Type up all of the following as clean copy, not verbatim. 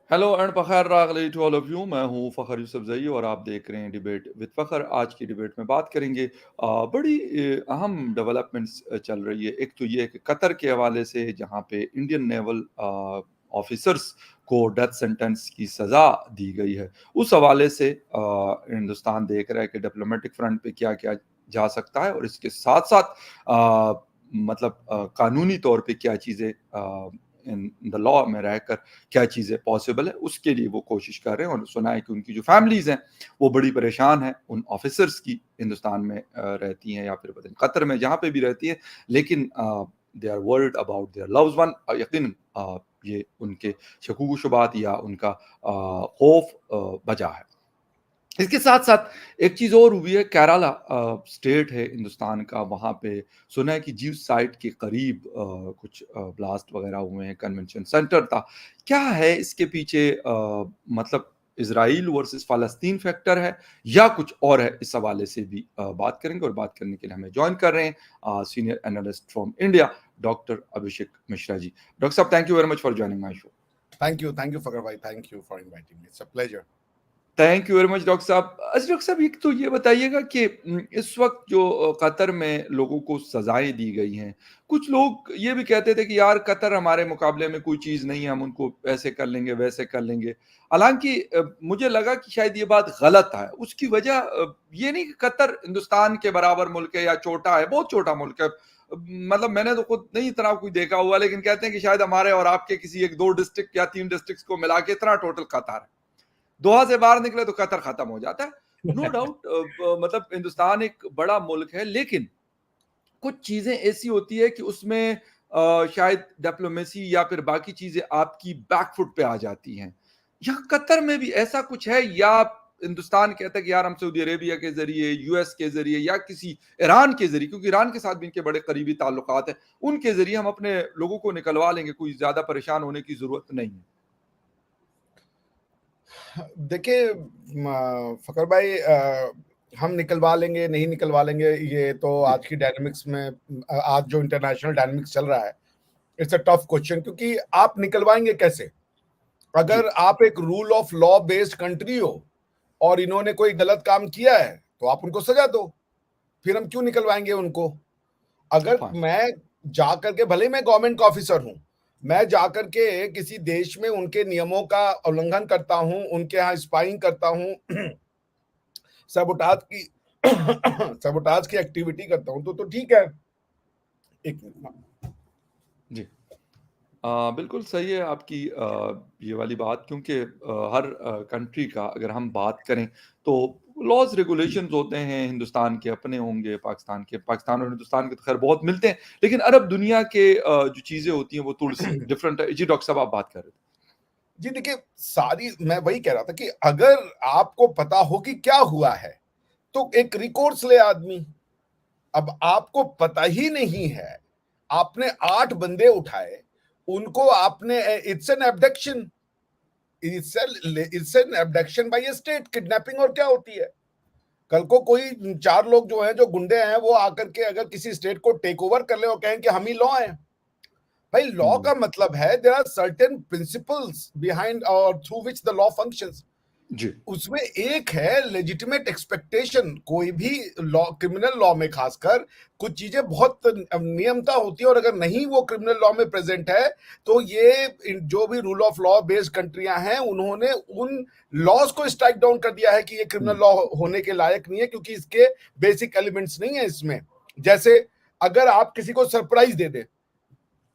Hello and Fakhar रागली to all of you. मैं हूँ फ़खर यूसुफ़ज़ई और आप देख रहे हैं डिबेट विद फ़खर। आज की डिबेट में बात करेंगे बड़ी अहम डेवलपमेंट्स चल रही है। एक तो ये है कि कतर के हवाले से जहाँ पे इंडियन नेवल ऑफिसर्स को डेथ सेंटेंस की सज़ा दी गई है। उस हवाले से हिंदुस्तान देख रहा है कि डिप्लोमेटिक फ्रंट पे क्या-क्या जा सकता है और इसके साथ-साथ मतलब कानूनी तौर पे क्या चीज़ें इन द लॉ में रहकर क्या चीज़ें पॉसिबल है, उसके लिए वो कोशिश कर रहे हैं। और सुना है कि उनकी जो फैमिलीज़ हैं, वो बड़ी परेशान हैं उन ऑफ़िसर्स की, हिंदुस्तान में रहती हैं या फिर पता नहीं कतर में, जहाँ पे भी रहती हैं। लेकिन they are worried about their loved one. यकीनन ये उनके शकूक-ओ-शुबात या उनका खौफ वजह है। इसके साथ-साथ एक चीज़ और हुई है। केरला स्टेट है हिंदुस्तान का, वहाँ पे सुना है कि जीव साइट के करीब कुछ ब्लास्ट वगैरह हुए हैं, कन्वेंशन सेंटर था। क्या है इसके पीछे मतलब इज़राइल वर्सेस फ़लस्तीन फैक्टर है या कुछ और है? इस हवाले से भी बात करेंगे और बात करने के लिए हमें जॉइन कर रहे हैं senior analyst from India doctor Abhishek Mishra ji. Doctor साहब, thank you very much for joining my show. Thank you, Fakar bhai. Thank you for inviting me. It's a pleasure. Thank you very much doctor साहब। अच्छा doctor साहब, एक तो ये बताइएगा कि इस वक़्त जो कतर में लोगों को सज़ाएँ दी गई हैं, कुछ लोग ये भी कहते थे कि यार कतर हमारे मुकाबले में कोई चीज़ नहीं है, हम उनको ऐसे कर लेंगे, वैसे कर लेंगे। हालाँकि मुझे लगा कि शायद ये बात गलत है। उसकी वजह ये नहीं कि कतर हिंदुस्तान के बराबर मुल्क है या छोटा है, बहुत छोटा मुल्क है। मतलब मैंने तो खुद नहीं इतना कोई देखा हुआ, लेकिन कहते हैं कि शायद हमारे और आपके किसी 1-2 डिस्ट्रिक्ट या 3 डिस्ट्रिक्ट्स को मिला के इतना टोटल कतर है। दोहा से बाहर निकले तो कतर खत्म हो जाता है। नो डाउट मतलब हिंदुस्तान एक बड़ा मुल्क है, लेकिन कुछ चीजें ऐसी होती है कि उसमें शायद डिप्लोमेसी या फिर बाकी चीजें आपकी बैकफुट पे आ जाती हैं। यहाँ कतर में भी ऐसा कुछ है या हिंदुस्तान कहता है कि यार हम सऊदी अरेबिया के जरिए, यूएस के जरिए या किसी ईरान के जरिए, क्योंकि ईरान के साथ भी इनके बड़े करीबी ताल्लुकात हैं, उनके जरिए हम अपने लोगों को निकलवा लेंगे, कोई ज्यादा परेशान होने की जरूरत नहीं है। देखिए फकर भाई, हम निकलवा लेंगे नहीं निकलवा लेंगे, ये तो जी। आज की डायनामिक्स में, आज जो इंटरनेशनल डायनामिक्स चल रहा है, इट्स अ टफ क्वेश्चन। क्योंकि आप निकलवाएंगे कैसे? जी। अगर आप एक rule of law based country हो और इन्होंने कोई गलत काम किया है तो आप उनको सजा दो, फिर हम क्यों निकलवाएंगे उनको? अगर फाइन। मैं जा करके, भले ही मैं गवर्नमेंट का ऑफिसर हूं, मैं जा करके किसी देश में उनके नियमों का उल्लंघन करता हूं, उनके यहाँ स्पाइंग करता हूं, सबोटाज की सबोटाज की एक्टिविटी करता हूं, तो ठीक है। एक मिनट। जी। बिल्कुल सही है आपकी ये वाली बात, क्योंकि हर कंट्री का अगर हम बात करें तो लॉज रेगुलेशंस होते हैं। हिंदुस्तान के अपने होंगे, पाकिस्तान के, पाकिस्तान और हिंदुस्तान के तो खैर बहुत मिलते हैं, लेकिन अरब दुनिया के जो चीज़ें होती हैं वो थोड़ी सी डिफरेंट है। जी डॉक्टर साहब, आप बात कर रहे थे। जी देखिए, सारी मैं वही कह रहा था कि अगर आपको पता हो कि क्या हुआ है तो एक रिकोर्स ले आदमी। अब आपको पता ही नहीं है, आपने 8 बंदे उठाए, उनको आपने, it's an abduction, it's an abduction by a state, kidnapping. और क्या होती है? कल को कोई 4 लोग जो हैं, जो गुंडे हैं, वो आकर के अगर किसी स्टेट को टेक ओवर कर ले और कहें कि हम ही लॉ हैं। भाई, लॉ हम्म। का मतलब है there are certain principles behind और through which the law functions. जी। उसमें एक है लेजिटिमेट एक्सपेक्टेशन। कोई भी लॉ, क्रिमिनल लॉ में खासकर, कुछ चीजें बहुत नियमता होती है, और अगर नहीं वो क्रिमिनल लॉ में प्रेजेंट है तो ये जो भी रूल ऑफ लॉ बेस्ड कंट्रियां हैं, उन्होंने उन लॉज को स्ट्राइक डाउन कर दिया है कि ये क्रिमिनल हम्म। लॉ होने के लायक नहीं है, क्योंकि इसके बेसिक एलिमेंट्स नहीं है इसमें। जैसे अगर आप किसी को सरप्राइज दे दे,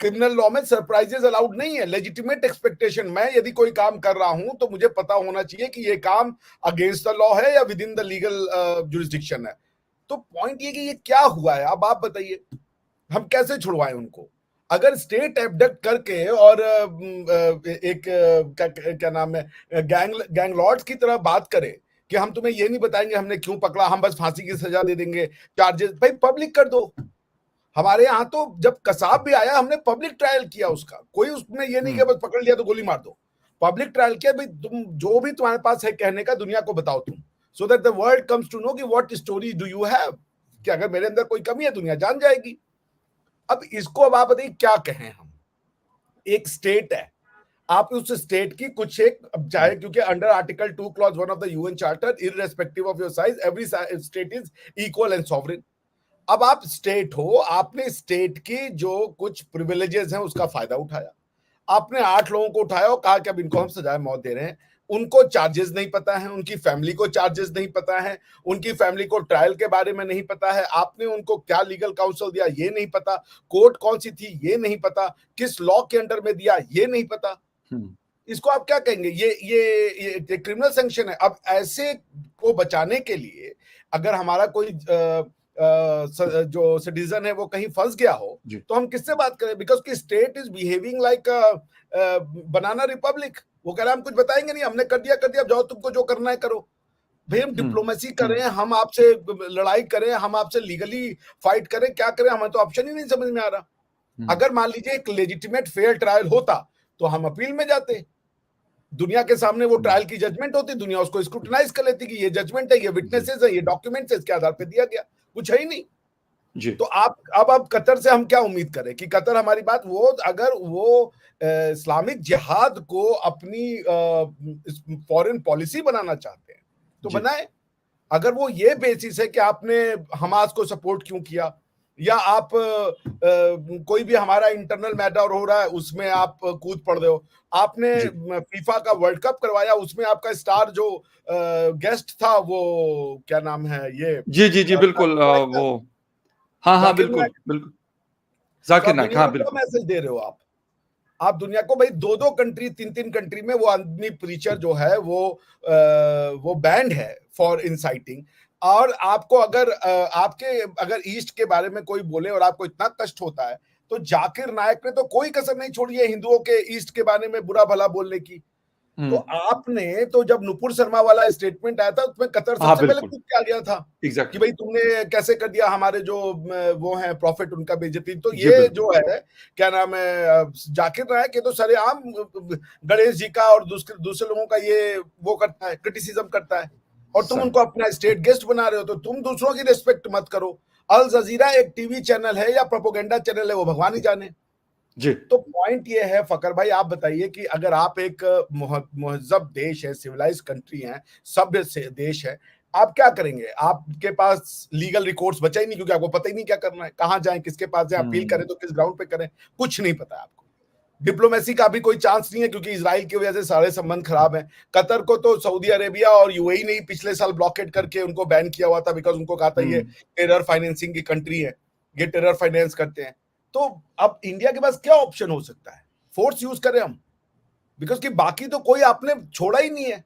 क्रिमिनल लॉ में सरप्राइजेस अलाउड नहीं है। लेजिटिमेट एक्सपेक्टेशन, मैं यदि कोई काम कर रहा हूं तो मुझे पता होना चाहिए कि ये काम अगेंस्ट द लॉ है या with in the legal jurisdiction है। तो पॉइंट ये कि ये क्या हुआ है, अब आप बताइए, हम कैसे छुड़वाएं उनको? अगर स्टेट एबडक्ट करके और एक क्या नाम है, गैंग लॉर्ड्स की तरह बात करे कि हम तुम्हें ये नहीं बताएंगे हमने क्यों पकड़ा, हम बस फांसी की सजा दे देंगे, चार्जेस, भाई पब्लिक कर दो। हमारे यहाँ तो जब कसाब भी आया, हमने पब्लिक ट्रायल किया उसका। कोई उसने ये नहीं हम्म। किया बस पकड़ लिया तो गोली मार दो। पब्लिक ट्रायल किया, भाई तुम जो भी तुम्हारे पास है कहने का, दुनिया को बताओ तुम, so that the world comes to know कि what story do you have, कि अगर मेरे अंदर कोई कमी है दुनिया जान जाएगी। अब इसको, अब आप बताइए क्या कहें हम? एक स्टेट है, आप उस स्टेट की कुछ एक, अब चाहे, क्योंकि under article 2 clause 1 of the UN charter, irrespective of your size every state is equal and sovereign. अब आप स्टेट हो, आपने स्टेट की जो कुछ प्रिविलेजेस हैं उसका फायदा उठाया, आपने 8 लोगों को उठाया और कहा कि अब इनको हम सजाए मौत दे रहे हैं। उनको चार्जेस नहीं पता है, उनकी फैमिली को चार्जेस नहीं पता है, उनकी फैमिली को ट्रायल के बारे में नहीं पता है, आपने उनको क्या लीगल काउंसिल दिया ये नहीं पता, कोर्ट कौन सी थी ये नहीं पता, किस लॉ के अंडर में दिया ये नहीं पता। इसको आप क्या कहेंगे? ये क्रिमिनल सैंक्शन है। अब ऐसे को बचाने के लिए अगर हमारा कोई जो सिटीजन है वो कहीं फंस गया हो तो हम किससे बात करें? बिकॉज की state is behaving like banana Republic. वो कह रहा है हम कुछ बताएंगे नहीं, हमने कर दिया, जाओ तुमको जो करना है करो। भाई हम डिप्लोमेसी करें, हम आपसे लड़ाई करें, हम आपसे लीगली फाइट करें, क्या करें? हमें तो ऑप्शन ही नहीं समझ में आ रहा। अगर मान लीजिए एक लेजिटिमेट फेयर ट्रायल होता तो हम अपील में जाते, दुनिया के सामने वो ट्रायल की जजमेंट होती, दुनिया उसको स्क्रूटनाइज कर लेती कि ये जजमेंट है, ये विटनेसेस है, ये डॉक्यूमेंट्स है, इसके आधार पे दिया गया। कुछ है ही नहीं जी। तो अब कतर से हम क्या उम्मीद करें कि कतर हमारी बात, वो अगर वो इस्लामिक जिहाद को अपनी फॉरेन पॉलिसी बनाना चाहते हैं तो बनाए। अगर वो ये बेसिस है कि आपने हमास को सपोर्ट क्यों किया, या आप कोई भी हमारा इंटरनल मैटर हो रहा है उसमें आप कूद पड़ रहे हो, आपने फीफा का वर्ल्ड कप करवाया उसमें आपका स्टार जो गेस्ट था वो क्या नाम है ये, जी बिल्कुल, वो हाँ बिल्कुल जाकिर नाइक, हाँ बिल्कुल मैसेज दे रहे हो आप दुनिया को। भाई 2-2 कंट्री 3-3 कंट्री में वो आदमी प्रीचर जो है वो बैंड है फॉर इंसाइटिंग। और आपको अगर ईस्ट के बारे में कोई बोले और आपको इतना कष्ट होता है तो जाकिर नायक ने तो कोई कसर नहीं छोड़ी है हिंदुओं के ईस्ट के बारे में बुरा भला बोलने की। तो आपने तो जब नुपुर शर्मा वाला स्टेटमेंट आया था उसमें कतर सबसे पहले कुछ क्या गया था कि भाई तुमने कैसे कर दिया हमारे जो वो हैं प्रॉफिट उनका बेइज्जती। तो ये जो है क्या नाम है जाकिर नायक, ये तो सरेआम गणेश जी का और दूसरे लोगों का ये वो करता है, क्रिटिसिज्म करता है, और तुम उनको अपना स्टेट गेस्ट बना रहे हो। तो तुम दूसरों की रिस्पेक्ट मत करो। अल जजीरा एक टीवी चैनल है या प्रोपोगेंडा चैनल है वो भगवान ही जाने जी। तो पॉइंट ये है फकर भाई, आप बताइए कि अगर आप एक महजब देश है, सिविलाइज कंट्री है, सभ्य देश है, आप क्या करेंगे? आपके पास लीगल रिकॉर्ड्स बचा ही नहीं क्योंकि आपको पता ही नहीं क्या करना है, कहां जाएं, किसके पास जाएं, अपील करें तो किस ग्राउंड पे करें, कुछ नहीं पता आपको। डिप्लोमेसी का भी कोई चांस नहीं है क्योंकि इजराइल की वजह से सारे संबंध खराब हैं। कतर को तो सऊदी अरेबिया और यूएई ने ही पिछले साल ब्लॉकेट करके उनको बैन किया हुआ था बिकॉज उनको कहा था ये टेरर फाइनेंसिंग की कंट्री है, ये टेरर फाइनेंस करते हैं। तो अब इंडिया के पास क्या ऑप्शन हो सकता है? फोर्स यूज करें हम, बिकॉज कि बाकी तो कोई आपने छोड़ा ही नहीं है।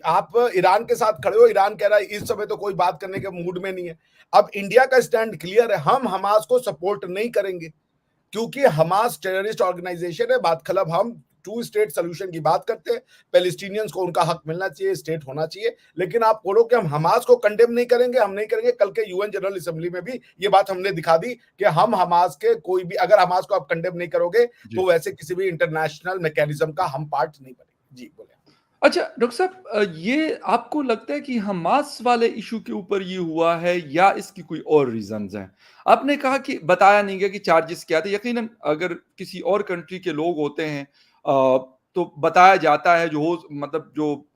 आप ईरान के साथ खड़े हो, ईरान कह रहा है इस समय तो कोई बात करने के मूड में नहीं है। अब इंडिया का स्टैंड क्लियर है, हम हमास को सपोर्ट नहीं करेंगे क्योंकि हमास टेररिस्ट ऑर्गेनाइजेशन है। बात खलब हम 2 स्टेट सोल्यूशन की बात करते हैं, पैलेस्टीनियंस को उनका हक मिलना चाहिए, स्टेट होना चाहिए। लेकिन आप बोलो कि हम हमास को कंडेम नहीं करेंगे, हम नहीं करेंगे। कल के यूएन जनरल असेंबली में भी ये बात हमने दिखा दी कि हम हमास के कोई भी, अगर हमास को आप कंडेम नहीं करोगे तो वैसे किसी भी इंटरनेशनल मैकेनिज्म का हम पार्ट नहीं बनेंगे। जी बोले। अच्छा डॉक्टर साहब, ये आपको लगता है कि हमास वाले इशू के ऊपर ये हुआ है या इसकी कोई और रीजंस हैं? आपने कहा कि बताया नहीं गया कि चार्जेस क्या थे। यकीनन अगर किसी और कंट्री के लोग होते हैं तो बताया जाता है, जो हो मतलब जो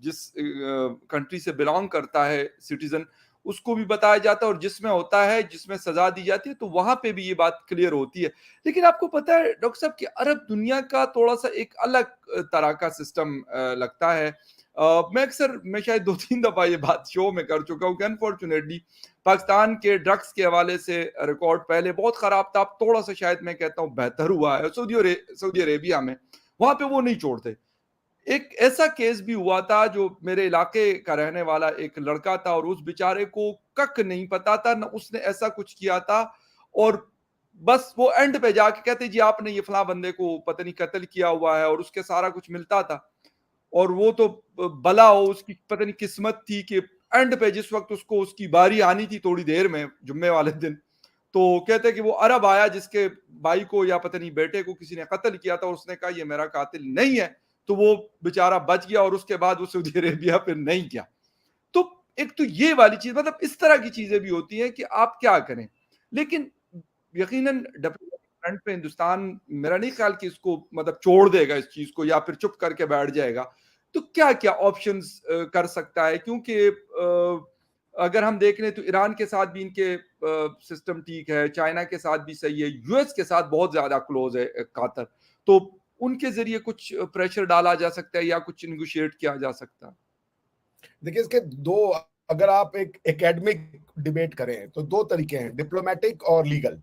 जिस कंट्री से बिलोंग करता है सिटीजन, उसको भी बताया जाता है, और जिसमें होता है, जिसमें सजा दी जाती है, तो वहां पे भी ये बात क्लियर होती है। लेकिन आपको पता है डॉक्टर साहब कि अरब दुनिया का थोड़ा सा एक अलग तरह का सिस्टम लगता है। मैं शायद 2-3 दफा ये बात शो में कर चुका हूँ कि अनफॉर्चुनेटली पाकिस्तान के ड्रग्स के हवाले से रिकॉर्ड पहले बहुत खराब था, अब थोड़ा सा शायद मैं कहता हूँ बेहतर हुआ है। सऊदी अरेबिया में वहां पे वो नहीं छोड़ते। एक ऐसा केस भी हुआ था, जो मेरे इलाके का रहने वाला एक लड़का था और उस बेचारे को कक नहीं पता था, न उसने ऐसा कुछ किया था, और बस वो एंड पे जाके कहते जी आपने ये फला बंदे को पता नहीं कत्ल किया हुआ है, और उसके सारा कुछ मिलता था। और वो तो भला हो, उसकी पता नहीं किस्मत थी कि एंड पे जिस वक्त उसको उसकी बारी आनी थी थोड़ी देर में जुम्मे वाले दिन, तो कहते कि वो अरब आया जिसके भाई को या पता नहीं बेटे को किसी ने कत्ल किया था, और उसने कहा ये मेरा कातिल नहीं है, तो वो बेचारा बच गया, और उसके बाद वो सऊदी अरेबिया फिर नहीं गया। तो एक तो ये वाली चीज, मतलब इस तरह की चीजें भी होती हैं कि आप क्या करें। लेकिन यकीनन फ्रंट पे हिंदुस्तान मेरा नहीं ख्याल कि इसको मतलब छोड़ देगा इस चीज को या फिर चुप करके बैठ जाएगा। तो क्या-क्या ऑप्शंस कर सकता है? क्योंकि अगर हम देख लें तो ईरान के साथ भी इनके सिस्टम ठीक है, चाइना के साथ भी सही है, यूएस के साथ बहुत ज़्यादा क्लोज़ है कातर। तो उनके ज़रिए कुछ प्रेशर डाला जा सकता है या कुछ नेगोशिएट किया जा सकता है? देखिए इसके दो, अगर आप एक एकेडमिक डिबेट करें तो दो तरीके हैं, डिप्लोमेटिक और लीगल।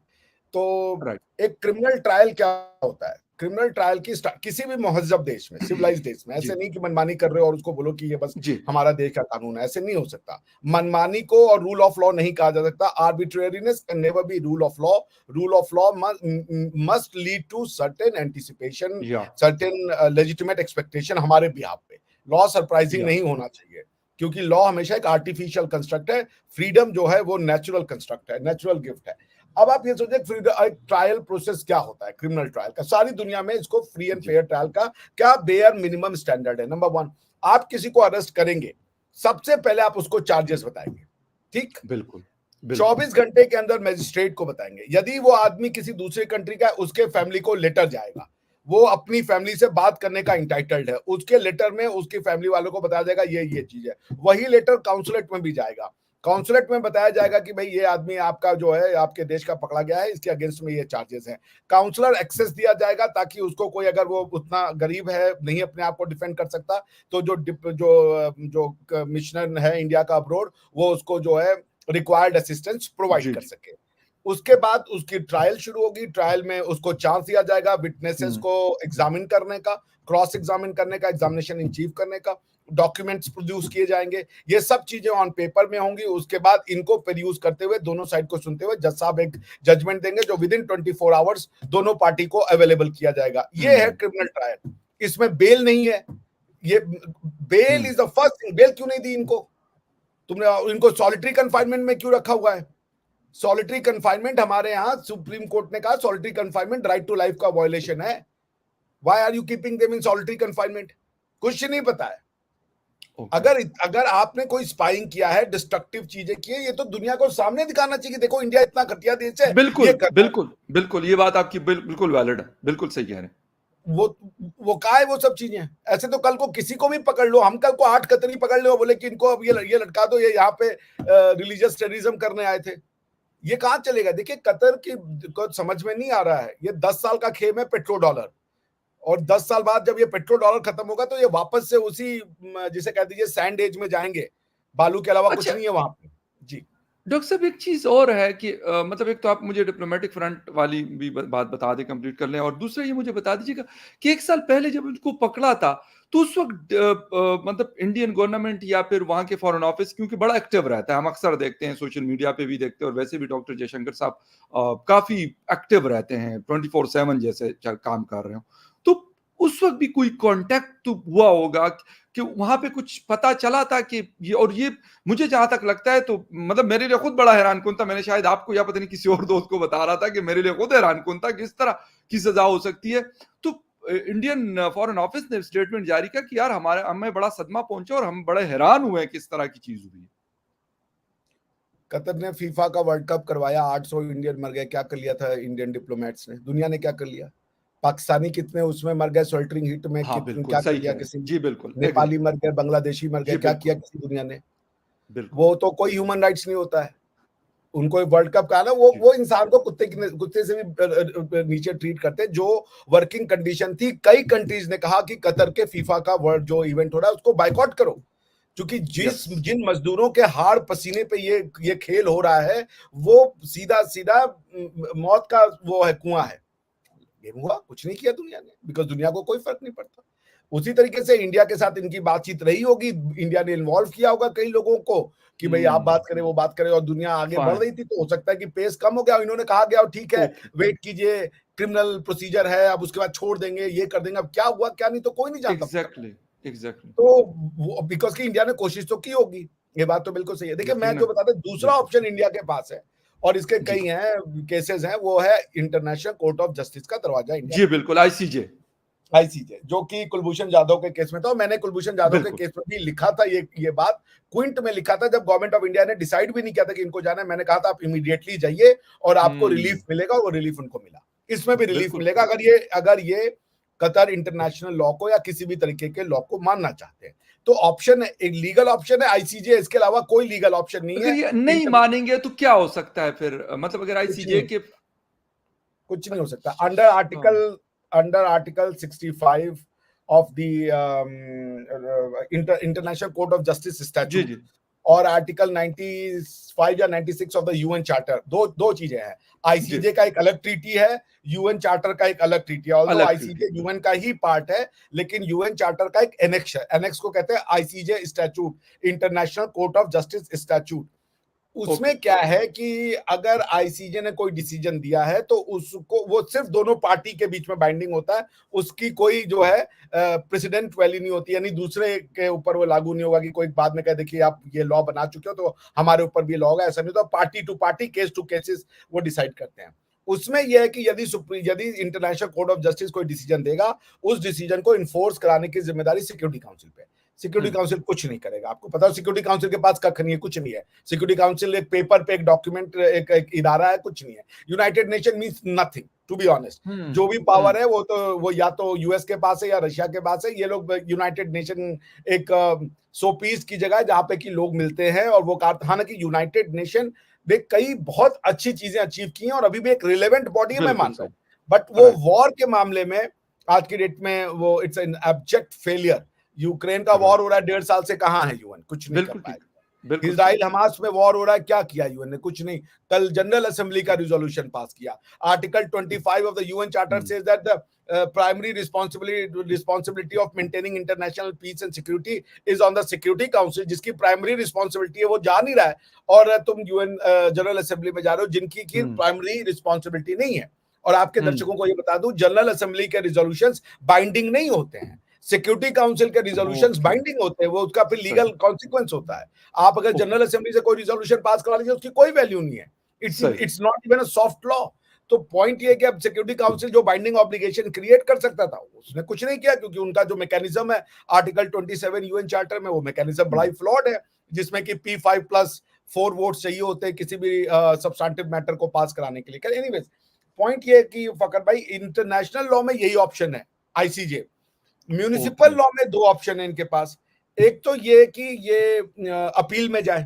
तो राइट। एक क्रिमिनल ट्रायल क्या होता है? क्रिमिनल ट्रायल की किसी भी महज़ब देश में, सिविलाइज्ड देश में, ऐसे जी, नहीं कि मनमानी कर रहे हो और उसको बोलो कि ये बस जी, हमारा देश का कानून है, ऐसे नहीं हो सकता। मनमानी को और रूल ऑफ लॉ नहीं कहा जा सकता। Arbitrariness can never be rule of law. Rule of law must lead to certain anticipation, या, सर्टेन लेजिटिमेट एक्सपेक्टेशन हमारे बिहाफ पे। लॉ सरप्राइजिंग या, नहीं होना चाहिए, क्योंकि लॉ हमेशा एक आर्टिफिशियल कंस्ट्रक्ट है। फ्रीडम जो है वो नेचुरल कंस्ट्रक्ट है, नेचुरल गिफ्ट है। अब आप ये सोचिए ट्रायल प्रोसेस क्या होता है क्रिमिनल ट्रायल का, सारी दुनिया में इसको फ्री एंड जी, फेयर ट्रायल का क्या बेयर मिनिमम स्टैंडर्ड है? नंबर वन, आप किसी को अरेस्ट करेंगे, सबसे पहले आप उसको चार्जेस बताएंगे, ठीक? बिल्कुल, बिल्कुल। 24 घंटे के अंदर मजिस्ट्रेट को बताएंगे। यदि वो आदमी किसी दूसरे कंट्री का है, उसके फैमिली को लेटर जाएगा, वो अपनी फैमिली से बात करने का इंटाइटल्ड है, उसके लेटर में उसकी फैमिली वालों को बताया जाएगा ये चीज है। वही लेटर काउंसुलेट में भी जाएगा, काउंसुलेट में बताया जाएगा कि भाई ये आदमी आपका जो है आपके देश का पकड़ा गया है, इसके अगेंस्ट में ये चार्जेस हैं। काउंसलर एक्सेस दिया जाएगा ताकि उसको कोई, अगर वो उतना गरीब है नहीं अपने आप को डिफेंड कर सकता, तो जो कमिश्नर है इंडिया का अब्रोड, वो उसको जो है रिक्वायर्ड असिस्टेंस प्रोवाइड जी, कर जी। सके। उसके बाद उसकी ट्रायल शुरू होगी। ट्रायल में उसको चांस दिया जाएगा विटनेसेस हुँ, को एग्जामिन करने का, क्रॉस एग्जामिन करने का, एग्जामिनेशन इन चीफ करने का, डॉक्यूमेंट्स प्रोड्यूस किए जाएंगे। ये सब चीजें ऑन पेपर में होंगी। उसके बाद इनको पेरियूज करते हुए, दोनों साइड को सुनते हुए, जज साहब एक जजमेंट देंगे जो विद इन 24 आवर्स दोनों पार्टी को अवेलेबल किया जाएगा। ये है हुँ, क्रिमिनल ट्रायल। इसमें बेल नहीं है। ये हुँ। Bail is the first thing. Bail क्यों नहीं दी इनको? तुमने इनको सॉलिटरी कंफाइनमेंट में क्यों रखा हुआ है? सॉलिटरी कंफाइनमेंट हमारे यहां सुप्रीम कोर्ट ने कहा solitary confinement right to life का वायलेशन है। Why are you keeping them in solitary confinement? कुछ नहीं पता है। ओके। अगर अगर आपने कोई स्पाइंग किया है, डिस्ट्रक्टिव चीजें की है, ये तो दुनिया को सामने दिखाना चाहिए कि देखो इंडिया इतना घटिया देश है, ये बिल्कुल, कर रहा है। बिल्कुल, बिल्कुल, ये बात आपकी बिल्कुल वैलिड है। बिल्कुल सही कह रहे हैं। वो वो कहा है वो सब चीजें। ऐसे तो कल को किसी को भी पकड़ लो, हम कल को 8 कतरी पकड़ लो, बोले कि इनको अब ये लटका दो, ये यहाँ पे रिलीजियस टेररिज्म करने आए थे। ये कहां चलेगा? देखिए कतर की को समझ में नहीं आ रहा है। ये 10 साल का खेम है पेट्रो डॉलर, और 10 साल बाद जब ये पेट्रो डॉलर खत्म होगा तो ये वापस से उसी जिसे कह दीजिए सैंड एज में जाएंगे। बालू के अलावा कुछ अच्छा, नहीं है वहां पे। जी। डॉक्टर साहब एक चीज़ और है कि मतलब एक तो आप मुझे डिप्लोमैटिक फ्रंट वाली भी बात बता दें, कंप्लीट कर लें, और दूसरा ये मुझे बता दीजिएगा कि 1 साल पहले जब उनको पकड़ा था, तो उस वक़्त मतलब इंडियन गवर्नमेंट या फिर वहाँ के फॉरेन ऑफिस क्योंकि बड़ा एक्टिव रहता है, हम अक्सर देखते हैं, सोशल मीडिया पे भी देखते हैं, और वैसे भी डॉक्टर जयशंकर साहब काफ़ी एक्टिव रहते हैं, 24/7 जैसे काम कर रहे हों। तो उस वक़्त भी कोई कॉन्टैक्ट तो हुआ होगा कि वहाँ पे कुछ पता चला था कि ये मुझे जहाँ तक लगता है, तो मतलब मेरे लिए खुद बड़ा हैरान-कुन था। मैंने शायद आपको या पता नहीं किसी और दोस्त को बता रहा था कि मेरे लिए खुद हैरान-कुन था कि इस तरह की सज़ा हो सकती है। तो इंडियन फॉरेन ऑफिस ने स्टेटमेंट जारी किया कि यार हमें बड़ा सदमा पहुँचा और हम बड़े हैरान हुए हैं कि इस तरह की चीज़ हुई है। कतर ने फीफा का वर्ल्ड कप करवाया, 800 इंडियन मर गए। क्या कर लिया था इंडियन डिप्लोमेट्स ने? दुनिया ने क्या कर लिया? पाकिस्तानी कितने उसमें मर गए स्वेल्टरिंग हिट में, हाँ, कितने बिल्कुल क्या कर सही लिया कह रहे हैं। किसी ने? जी, बिल्कुल, एग्री। नेपाली मर गए, बांग्लादेशी मर गए, जी, क्या किया बिल्कुल, किसी दुनिया ने? बिल्कुल। वो तो कोई ह्यूमन राइट्स नहीं होता है। उनको वर्ल्ड कप का ना, वो जी, वो इंसान को कुत्ते से भी नीचे ट्रीट करते हैं। जो वर्किंग कंडीशन थी, कई कंट्रीज ने कहा कि कतर के फीफा का वर्ल्ड जो इवेंट हो रहा है उसको बाइकआउट करो, क्योंकि यस, जिन मजदूरों के हाड़ पसीने पे ये खेल हो रहा है, वो सीधा सीधा मौत का वो है, कुआं है। गेम हुआ, कुछ नहीं किया दुनिया ने, बिकॉज दुनिया को कोई फर्क नहीं पड़ता। उसी तरीके से इंडिया के साथ इनकी बातचीत रही होगी, इंडिया ने इन्वॉल्व किया होगा कई लोगों को कि भाई आप बात करें, वो बात करें, और दुनिया आगे बढ़ फाइन, रही थी, तो हो सकता है कि पेस कम हो गया, इन्होंने कहा गया ठीक है ओके, वेट कीजिए, क्रिमिनल प्रोसीजर है, अब उसके बाद छोड़ देंगे, ये कर देंगे। अब क्या हुआ क्या नहीं तो कोई नहीं जानता। Exactly, exactly. तो बिकॉज की इंडिया ने कोशिश तो की होगी। ये बात तो बिल्कुल सही है। देखिए मैं जो यकीनन, बता दूं, दूसरा बिल्कुल। ऑप्शन इंडिया के पास है, और इसके जी, कई हैं केसेस हैं, वो है इंटरनेशनल कोर्ट ऑफ जस्टिस का दरवाजा इंडिया जी, खोल, बिल्कुल, आईसीजे, आईसीजे, जो कि कुलभूषण जाधव के केस में था। और मैंने कुलभूषण जाधव के बिल्कुल। केस में भी लिखा था ये बात, क्विंट में लिखा था, जब गवर्नमेंट ऑफ इंडिया ने डिसाइड भी नहीं किया था कि इनको जाना है। मैंने कहा था आप इमीडिएटली जाइए और आपको रिलीफ हुँ, मिलेगा, और वो रिलीफ उनको मिला। इसमें भी रिलीफ बिल्कुल। मिलेगा अगर ये कतर इंटरनेशनल लॉ को या किसी भी तरीके के लॉ को मानना चाहते हैं। तो ऑप्शन है, एक लीगल ऑप्शन है आईसीजे, इसके अलावा कोई लीगल ऑप्शन नहीं अगर है। ये नहीं मानेंगे तो क्या हो सकता है फिर? मतलब अगर कुछ आईसीजे नहीं, के कुछ नहीं हो सकता। हाँ। Under article 65 of the international court of justice जी, स्टैट्यूट जी। और आर्टिकल 95 या 96 ऑफ द यूएन चार्टर, दो दो चीजें हैं। जी, आईसीजे का एक अलग ट्रीटी है, यूएन चार्टर का एक अलग ट्रीटी है। ऑल्दो अलग ट्रीटी आईसीजे है, बिल्कुल। यूएन का ही पार्ट है, लेकिन यूएन चार्टर का एक एनेक्स है। एनेक्स को कहते हैं ICJ statute, international court of justice statute. Okay, उसमें क्या है कि अगर आईसीजे ने कोई डिसीजन दिया है तो उसको वो सिर्फ दोनों पार्टी के बीच में बाइंडिंग होता है, उसकी कोई जो है प्रेसिडेंट वैल्यू नहीं होती, यानी दूसरे के ऊपर वो लागू नहीं होगा कि कोई बाद में कह देखिए आप ये लॉ बना चुके हो तो हमारे ऊपर भी लॉ होगा, ऐसा नहीं। तो party to party, case to cases वो डिसाइड करते हैं। उसमें यह है कि यदि इंटरनेशनल कोर्ट ऑफ जस्टिस कोई डिसीजन देगा, उस डिसीजन को इन्फोर्स कराने की जिम्मेदारी सिक्योरिटी काउंसिल पे। सिक्योरिटी हम्म, काउंसिल कुछ नहीं करेगा। आपको पता है सिक्योरिटी काउंसिल के पास कख नहीं है, कुछ नहीं है। सिक्योरिटी काउंसिल एक पेपर पे एक डॉक्यूमेंट, एक इदारा है, कुछ नहीं है। United Nation means nothing, to be honest. हम्म, जो भी पावर है वो या तो यूएस के पास है या रशिया के पास है। ये लोग यूनाइटेड नेशन एक सो पीस की जगह है जहां पे कि लोग मिलते हैं और वो हालांकि यूनाइटेड नेशन ने कई बहुत अच्छी चीजें अचीव की हैं और अभी भी एक रिलेवेंट बॉडी है, मैं बिल्कुल मानता सही। हूं। बट वो राइट, वॉर के मामले में आज की डेट में वो it's an abject failure. Ukraine का वॉर राइट। हो रहा है 1.5 साल से, कहां है यूएन? कुछ नहीं कर बिल्कुल पाया। ठीक, बिल्कुल सही। इजराइल हमास में वॉर हो रहा है, क्या किया यूएन ने? कुछ नहीं। कल जनरल असेंबली का रिजोल्यूशन पास किया। Article 25 of the UN charter hmm, says that the primary responsibility of maintaining international peace and security is on the security council. जिसकी प्राइमरी रिस्पॉन्सिबिलिटी है वो जा नहीं रहा है, और तुम यूएन जनरल असेंबली में जा रहे हो जिनकी की हुँ, प्राइमरी रिस्पॉन्सिबिलिटी नहीं है। और आपके हुँ, दर्शकों को ये बता दूं, जनरल असेंबली के रिजोल्यूशंस बाइंडिंग नहीं होते हैं। सिक्योरिटी काउंसिल के रिजोल्यूशंस ओके, बाइंडिंग होते हैं, वो उसका फिर लीगल सही, कॉन्सिक्वेंस होता है। आप अगर ओके, जनरल असेंबली से कोई रिजोल्यूशन पास करा लीजिए, उसकी कोई वैल्यू नहीं है। इट्स सही, it's not even a soft law. तो पॉइंट ये है कि अब सिक्योरिटी काउंसिल जो बाइंडिंग ऑब्लिगेशन क्रिएट कर सकता था, उसने कुछ नहीं किया, क्योंकि उनका जो मैकेनिज्म है आर्टिकल 27 यूएन चार्टर में, वो मैकेनिज्म बड़ा हुँ, ही फ्लॉड है, जिसमें कि P5+4 वोट चाहिए होते हैं किसी भी सब्सटेंटिव मैटर को पास कराने के लिए। एनीवेज, पॉइंट ये है कि फकर भाई, इंटरनेशनल लॉ में यही ऑप्शन है आईसीजे। ओके, म्यूनिसिपल लॉ में दो ऑप्शन है इनके पास। एक तो ये कि ये अपील में जाए,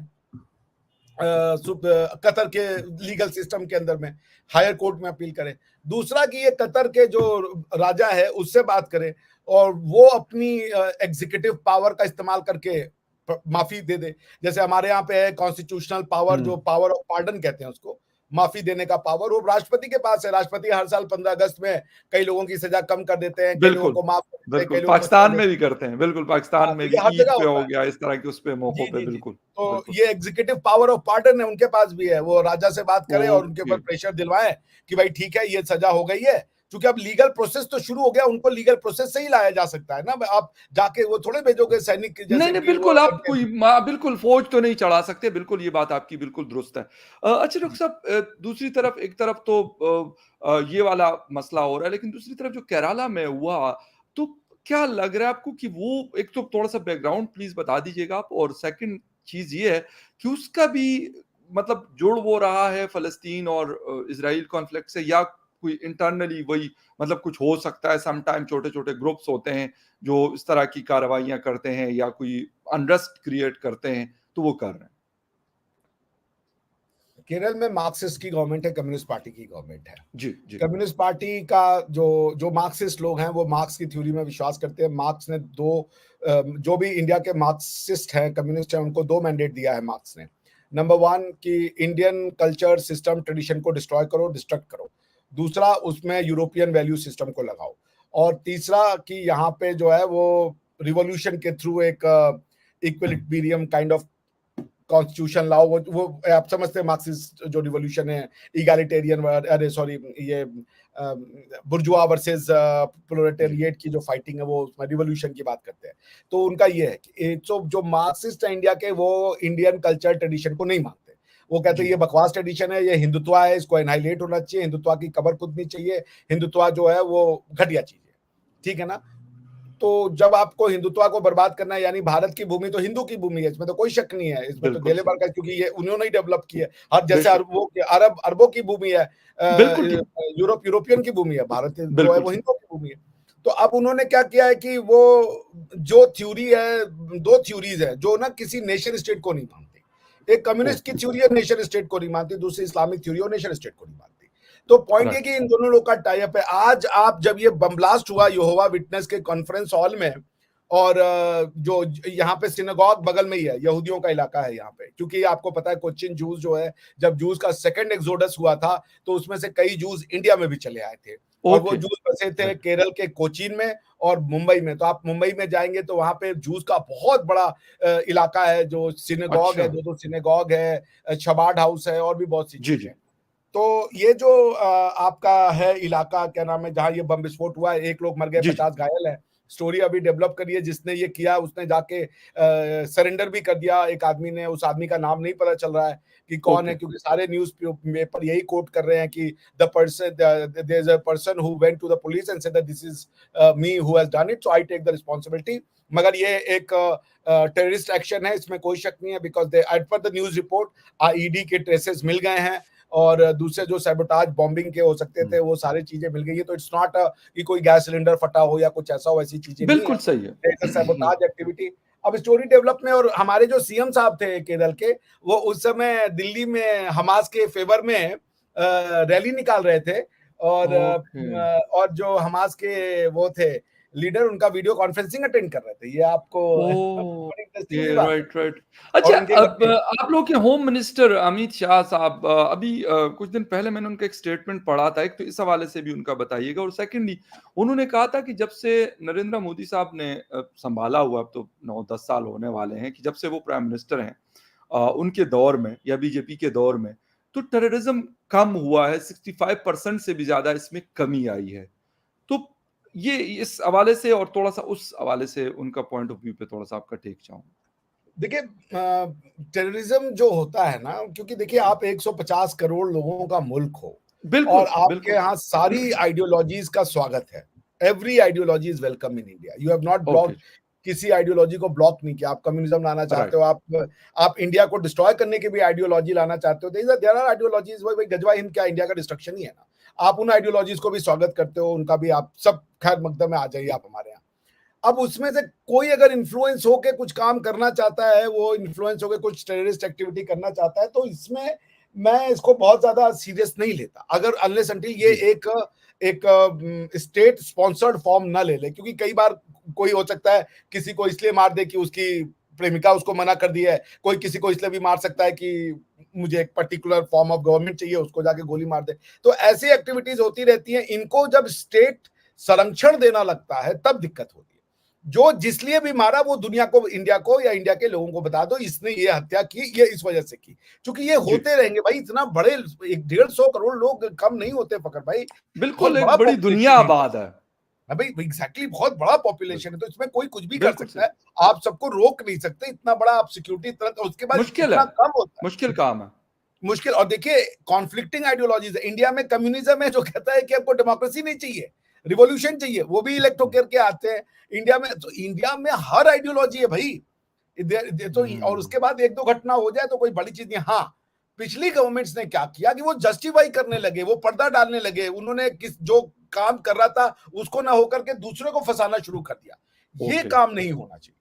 कतर के लीगल सिस्टम के अंदर में हायर कोर्ट में अपील करें। दूसरा कि ये कतर के जो राजा है उससे बात करें और वो अपनी एग्जीक्यूटिव पावर का इस्तेमाल करके माफी दे दे। जैसे हमारे यहाँ पे है कॉन्स्टिट्यूशनल पावर, जो हुँ, पावर ऑफ पार्डन कहते हैं उसको, माफी देने का पावर, वो राष्ट्रपति के पास है। राष्ट्रपति हर साल 15 अगस्त में कई लोगों की सजा कम कर देते हैं, कई लोगों बिल्कुल, को माफ कर देते हैं, कई बिल्कुल, लोगों को छोड़ पाकिस्तान में देते भी करते हैं, बिल्कुल, हैं। पाकिस्तान हाँ, तो में ये भी हर ईद जगह पे हो होता है। गया, इस तरह के उस पे मौकों जी, पे जी, जी। बिल्कुल, तो बिल्कुल, ये एग्जीक्यूटिव पावर ऑफ पार्डन है उनके पास भी है। वो राजा से बात करें और उनके ओके, ऊपर प्रेशर दिलवाएं कि भाई ठीक है, ये सजा हो गई है। क्योंकि अब लीगल प्रोसेस तो शुरू हो गया, उनको लीगल प्रोसेस से ही लाया जा सकता है ना। आप जाके वो थोड़े भेजोगे सैनिक के नहीं, जैसे नहीं, कि वो बिल्कुल आप कोई बिल्कुल फ़ौज तो नहीं चढ़ा सकते, बिल्कुल ये बात आपकी बिल्कुल दुरुस्त है। अच्छा डॉक्टर साहब, दूसरी तरफ एक तरफ तो ये वाला मसला हो रहा है, लेकिन दूसरी तरफ जो केरला में हुआ, तो क्या लग रहा है आपको कि वो एक तो थोड़ा-सा बैकग्राउंड प्लीज़ बता दीजिएगा आप, और सेकंड चीज़ ये है कि उसका भी मतलब जुड़ वो रहा है फ़लस्तीन और इज़राइल कॉन्फ्लिक्ट से, या कोई इंटरनली वही मतलब कुछ हो सकता है, सम टाइम छोटे-छोटे ग्रुप्स होते हैं जो इस तरह की कार्रवाइयाँ करते हैं या कोई अनरेस्ट क्रिएट करते हैं, तो वो कर रहे हैं। केरल में मार्क्सिस्ट की गवर्नमेंट है, कम्युनिस्ट पार्टी की गवर्नमेंट है। जी, जी। कम्युनिस्ट पार्टी का जो जो मार्क्सिस्ट लोग हैं वो मार्क्स की थ्योरी में विश्वास करते हैं। मार्क्स ने जो भी इंडिया के मार्क्सिस्ट हैं, कम्युनिस्ट हैं, उनको दो मैंडेट दिया है मार्क्स ने। नंबर वन कि इंडियन कल्चर सिस्टम ट्रेडिशन को डिस्ट्रॉय करो, डिस्ट्रक्ट करो। दूसरा, उसमें यूरोपियन वैल्यू सिस्टम को लगाओ। और तीसरा कि यहाँ पे जो है वो रिवॉल्यूशन के थ्रू एक इक्विलिब्रियम काइंड ऑफ कॉन्स्टिट्यूशन लाओ। वो आप समझते हैं मार्क्सिस्ट जो रिवॉल्यूशन है, इगैलिटेरियन, अरे सॉरी, ये बुर्जुआ वर्सेस जी, प्रोलेटेरिएट की जो फाइटिंग है, वो उसमें रिवॉल्यूशन की बात करते हैं। तो उनका ये है कि तो जो मार्क्सिस्ट है इंडिया के, वो इंडियन कल्चर ट्रेडिशन को नहीं मानते। वो कहते हैं जी। ये बकवास ट्रेडिशन है, ये हिंदुत्व है, इसको एनहाइलेट होना चाहिए, हिंदुत्व की कबर खुदनी चाहिए, हिंदुत्व जो है वो घटिया चीज है। ठीक है ना? तो जब आपको हिंदुत्व को बर्बाद करना है, यानी भारत की भूमि तो हिंदू की भूमि है, इसमें तो कोई शक नहीं है, इसमें तो बिल्कुल गेले सही। का, क्योंकि ये उन्होंने ही डेवलप की है। और जैसे बेशक, अरबों की भूमि है, बिल्कुल ठीक, यूरोपियन की भूमि है, भारत जो है बिल्कुल वो सही। हिंदुओं की भूमि है। तो अब उन्होंने क्या किया है कि वो जो थ्योरी है, दो थ्योरीज है जो ना किसी नेशन स्टेट को नहीं मानती। एक कम्युनिस्ट की ओके, थ्योरी है, नेशन स्टेट को नहीं मानती, दूसरी इस्लामिक थ्योरी और नेशन स्टेट को नहीं मानती। तो पॉइंट ये राइट, कि इन दोनों लोग का टाई अप है। आज आप जब ये बम ब्लास्ट हुआ यहोवा विटनेस के कॉन्फ्रेंस हॉल में, और जो यहाँ पे सिनेगॉग बगल में ही है, यहूदियों का इलाका है यहाँ पे, क्योंकि आपको पता है कोचिन जूस जो है, जब जूस का सेकंड एक्सोडस हुआ था तो उसमें से कई जूस इंडिया में भी चले आए थे, और वो ओके, जूस बसे थे राइट, केरल के कोचीन में और मुंबई में। तो आप मुंबई में जाएंगे तो वहां पे जूस का बहुत बड़ा इलाका है, जो सिनेगॉग अच्छा, है, दो सिनेगॉग है, शबाड हाउस है, और भी बहुत सी जी, चीजें जी, हैं। तो ये जो आपका है इलाका, क्या नाम है, जहाँ ये बम विस्फोट हुआ है, 1 लोग मर गए, जी, जी, 50 घायल है। स्टोरी अभी डेवलप करी है, जिसने ये किया उसने जाके सरेंडर भी कर दिया। एक आदमी ने, उस आदमी का नाम नहीं पता चल रहा है कि कौन है, ओके, क्योंकि सारे न्यूज पेपर यही कोट कर रहे हैं कि the person, there is a person who went to the police and said that this is me who has done it, so I take the responsibility. मगर ये एक टेररिस्ट एक्शन है, इसमें कोई शक नहीं है, because they as per the news report ED के ट्रेसेस मिल गए हैं, और दूसरे जो सैबोटाज बॉम्बिंग के हो सकते थे हुँ, वो सारी चीजें मिल गई है। तो इट्स नॉट कि कोई गैस सिलेंडर फटा हो या कुछ ऐसा हो, ऐसी चीजें नहीं बिल्कुल है, सही है। हुँ, सैबोटाज एक्टिविटी। अब स्टोरी डेवलप में, और हमारे जो सीएम साहब थे केरल के, वो उस समय दिल्ली में हमास के फेवर में रैली निकाल रहे थे, ओके, और जो हमास के वो थे लीडर, उनका वीडियो कॉन्फ्रेंसिंग अटेंड कर रहे थे। ये आपको बड़ी इंटरेस्टिंग सी ओके, बात है। Right, right. और अच्छा, उनके घर अब पे आप लोग के होम मिनिस्टर अमित शाह साहब, अभी कुछ दिन पहले मैंने उनका एक स्टेटमेंट पढ़ा था, एक तो इस हवाले से भी उनका बताइएगा, और सेकंडली उन्होंने कहा था कि जब से नरेंद्र मोदी साहब ने संभाला हुआ, अब तो 9-10 साल होने वाले हैं कि जब से वो प्राइम मिनिस्टर हैं, उनके दौर में या बीजेपी के दौर में, तो टेररिज्म कम हुआ है, 65% से भी ज़्यादा इसमें कमी आई है। तो ये इस हवाले से और थोड़ा-सा उस हवाले से उनका पॉइंट ऑफ व्यू पे थोड़ा-सा आपका टेक चाहूँगा। देखिए, टेररिज्म जो होता है ना, क्योंकि देखिए आप 150 करोड़ लोगों का मुल्क हो, और बिल्कुल, आपके बिल्कुल। यहाँ सारी आइडियोलॉजीज का स्वागत है। Every ideology is welcome in India, you have not okay, block, किसी आइडियोलॉजी को ब्लॉक नहीं किया। आप कम्युनिज्म लाना चाहते राइट, हो, आप इंडिया को डिस्ट्रॉय करने की भी आइडियोलॉजी लाना चाहते हो, देयर आर आइडियोलॉजीज। भाई गजवा हिंद क्या इंडिया का डिस्ट्रक्शन ही है ना? आप उन आइडियोलॉजीज को भी स्वागत करते हो, उनका भी आप सब, खैर मकदम में आ जाइए आप हमारे यहाँ। अब उसमें से कोई अगर इन्फ्लुएंस होके कुछ काम करना चाहता है, वो इन्फ्लुएंस होके कुछ टेररिस्ट एक्टिविटी करना चाहता है, तो इसमें मैं इसको बहुत ज्यादा सीरियस नहीं लेता, अगर अनलेस अनटिल ये जी, एक एक स्टेट स्पॉन्सर्ड फॉर्म ना ले ले। क्योंकि कई बार कोई हो सकता है किसी को इसलिए मार दे कि उसकी प्रेमिका उसको मना कर दी है, कोई किसी को इसलिए भी मार सकता है कि मुझे एक पर्टिकुलर फॉर्म ऑफ गवर्नमेंट चाहिए, उसको जाके गोली मार दे। तो ऐसी एक्टिविटीज होती रहती हैं, इनको जब स्टेट संरक्षण देना लगता है तब दिक्कत होती है। जो जिसलिए भी मारा वो दुनिया को, इंडिया को या इंडिया के लोगों को बता दो, इसने ये हत्या की, ये इस वजह से की। क्योंकि ये जी। होते रहेंगे भाई, इतना बड़े 150 करोड़ लोग कम नहीं होते फकर भाई, बहुत बिल्कुल, बड़ा एक बड़ी दुनिया पॉपुलेशन है आबाद है। भाई, एग्जैक्टली, बहुत बड़ा बिल पॉपुलेशन है, तो इसमें कोई कुछ भी कर बिल्कुल सकता सही। है। आप सबको रोक नहीं सकते, इतना बड़ा आप सिक्योरिटी तुरंत, उसके बाद मुश्किल है, इतना कम होता है मुश्किल काम है। मुश्किल। और देखिए, कॉन्फ्लिक्टिंग आइडियोलॉजीज है। इंडिया में कम्युनिज्म है जो कहता है कि आपको डेमोक्रेसी नहीं चाहिए, रिवॉल्यूशन चाहिए, वो भी इलेक्ट होकर के आते हैं इंडिया में। तो इंडिया में हर आइडियोलॉजी है भाई। तो और हुँ, उसके बाद एक दो घटना हो जाए तो कोई बड़ी चीज नहीं। हाँ, पिछली गवर्नमेंट्स ने क्या किया कि वो जस्टिफाई करने लगे, वो पर्दा डालने लगे, उन्होंने किस जो काम कर रहा था उसको ना होकर के दूसरे को फंसाना शुरू कर दिया। ये ओके, काम नहीं होना चाहिए।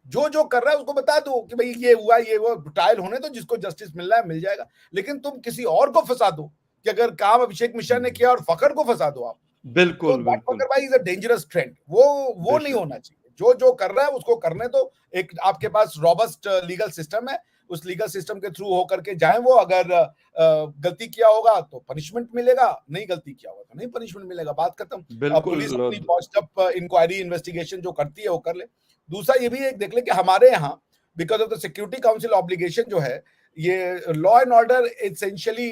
जो जो कर रहा है उसको बता दो कि भाई ये हुआ, ये वो ट्रायल होने दो, जिसको जस्टिस मिल रहा है मिल जाएगा। लेकिन तुम किसी और को फंसा दो, कि अगर काम अभिषेक मिश्रा ने हुँ। किया और फखर को फंसा दो आप, तो बिल्कुल, दैट बिल्कुल, फकर भाई इज अ डेंजरस ट्रेंड। वो नहीं बेशक। होना चाहिए। जो जो कर रहा है उसको करने दो। एक आपके पास रॉबस्ट लीगल सिस्टम है, उस लीगल सिस्टम के थ्रू होकर के जाए वो। अगर गलती किया होगा तो पनिशमेंट मिलेगा, नहीं गलती किया होगा तो नहीं पनिशमेंट मिलेगा, बात खत्म। पुलिस बिल्कुल अपनी पॉस्ट अप इंक्वायरी इन्वेस्टिगेशन जो करती है वो कर ले। दूसरा ये भी एक देख ले कि हमारे यहाँ because of the security council obligation जो है, ये law and order essentially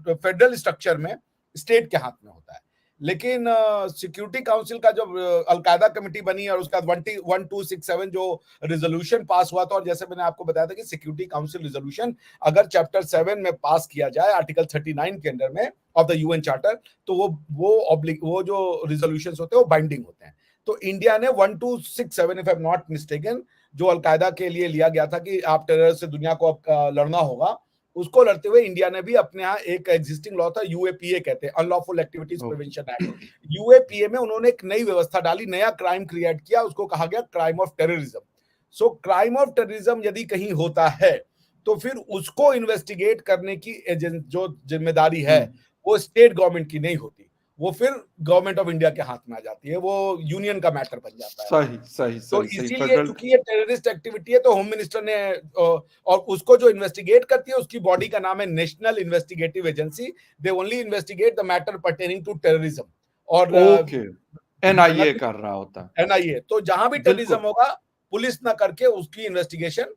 federal structure में स्टेट के हाथ में होता है। लेकिन सिक्योरिटी काउंसिल का जब अलकायदा कमेटी बनी और उसका 1267 जो रिजोल्यूशन पास हुआ था, और जैसे मैंने आपको बताया था कि सिक्योरिटी काउंसिल रिजोल्यूशन अगर चैप्टर 7 में पास किया जाए, आर्टिकल 39 के अंडर में ऑफ द यूएन चार्टर, तो वो जो रिजोल्यूशंस होते हैं वो बाइंडिंग होते हैं। तो इंडिया ने 1267 if I am not mistaken, जो अलकायदा के लिए लिया गया था कि आप टेरर से दुनिया को अब लड़ना होगा, उसको लड़ते हुए इंडिया ने भी अपने यहाँ एक एग्जिस्टिंग लॉ था, यूएपीए कहते हैं, unlawful activities okay. Prevention act. UAPA में उन्होंने एक नई व्यवस्था डाली, नया क्राइम क्रिएट किया, उसको कहा गया crime of terrorism. So crime of terrorism यदि कहीं होता है तो फिर उसको इन्वेस्टिगेट करने की जो जिम्मेदारी है वो स्टेट गवर्नमेंट की नहीं होती, वो फिर गवर्नमेंट ऑफ इंडिया के हाथ में आ जाती है, वो यूनियन का मैटर बन जाता है। सही सही तो सही सही। इसीलिए फेडरल चूंकि ये टेररिस्ट एक्टिविटी है तो होम मिनिस्टर ने और उसको जो इन्वेस्टिगेट करती है उसकी बॉडी का नाम है national investigative agency. They only investigate the matter pertaining to terrorism. और ओके, एनआईए कर रहा होता है। एनआईए, तो जहां भी टेररिज्म बिल्कुल होगा पुलिस ना करके उसकी इन्वेस्टिगेशन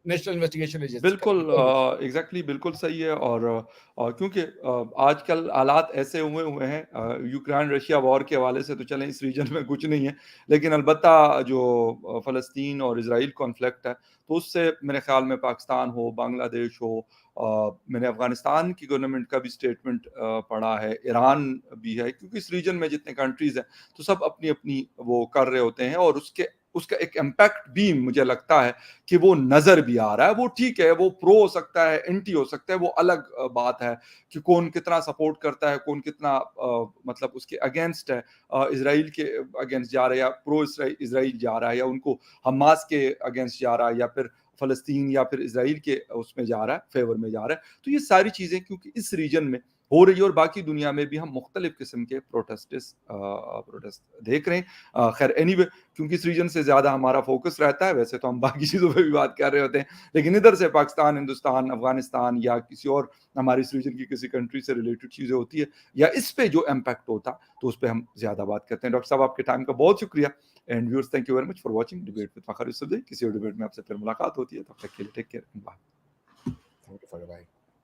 नेशनल इन्वेस्टिगेशन एजेंसी बिल्कुल करेगी, कोई भी। एग्जैक्टली बिल्कुल सही है। और क्योंकि आजकल हालात ऐसे हुए हुए हैं, यूक्रेन रशिया वॉर के हवाले से तो चलें इस रीजन में कुछ नहीं है, लेकिन अलबत्ता जो फ़लस्तीन और इजराइल कॉन्फ्लिक्ट है तो उससे मेरे ख्याल में पाकिस्तान हो, बांग्लादेश हो, मैंने अफगानिस्तान की गवर्नमेंट का भी स्टेटमेंट पढ़ा है, ईरान भी है, क्योंकि इस रीजन में जितने कंट्रीज हैं तो सब अपनी अपनी वो कर रहे होते हैं, और उसका एक इम्पैक्ट भी मुझे लगता है कि वो नजर भी आ रहा है। वो ठीक है, वो प्रो हो सकता है, एंटी हो सकता है, वो अलग बात है कि कौन कितना सपोर्ट करता है, कौन कितना मतलब उसके अगेंस्ट है, इसराइल के अगेंस्ट जा रहा है या प्रो इसराइल जा रहा है, या उनको हमास के अगेंस्ट जा रहा है, या फिर फलस्तीन या फिर इसराइल के उसमें जा रहा है, फेवर में जा रहा है। तो ये सारी चीजें क्योंकि इस रीजन में हो रही है, और बाकी दुनिया में भी हम मुख्तलिफ किस्म के प्रोटेस्ट देख रहे हैं। खैर एनीवे, क्योंकि इस रीजन से ज्यादा हमारा फोकस रहता है, वैसे तो हम बाकी चीजों पे भी बात कर रहे होते हैं, लेकिन इधर से पाकिस्तान, हिंदुस्तान, अफगानिस्तान या किसी और हमारी इस रीजन की किसी कंट्री से रिलेटेड चीजें होती है या इस पे जो इम्पैक्ट होता, तो उस पर हम ज्यादा बात करते हैं। डॉक्टर साहब, आपके टाइम का बहुत शुक्रिया, and viewers thank you very much for watching debate with Fakhar Yousafzai. किसी और डिबेट में आपसे फिर मुलाकात होती है, तब तक के लिए take care, bye. Thank you for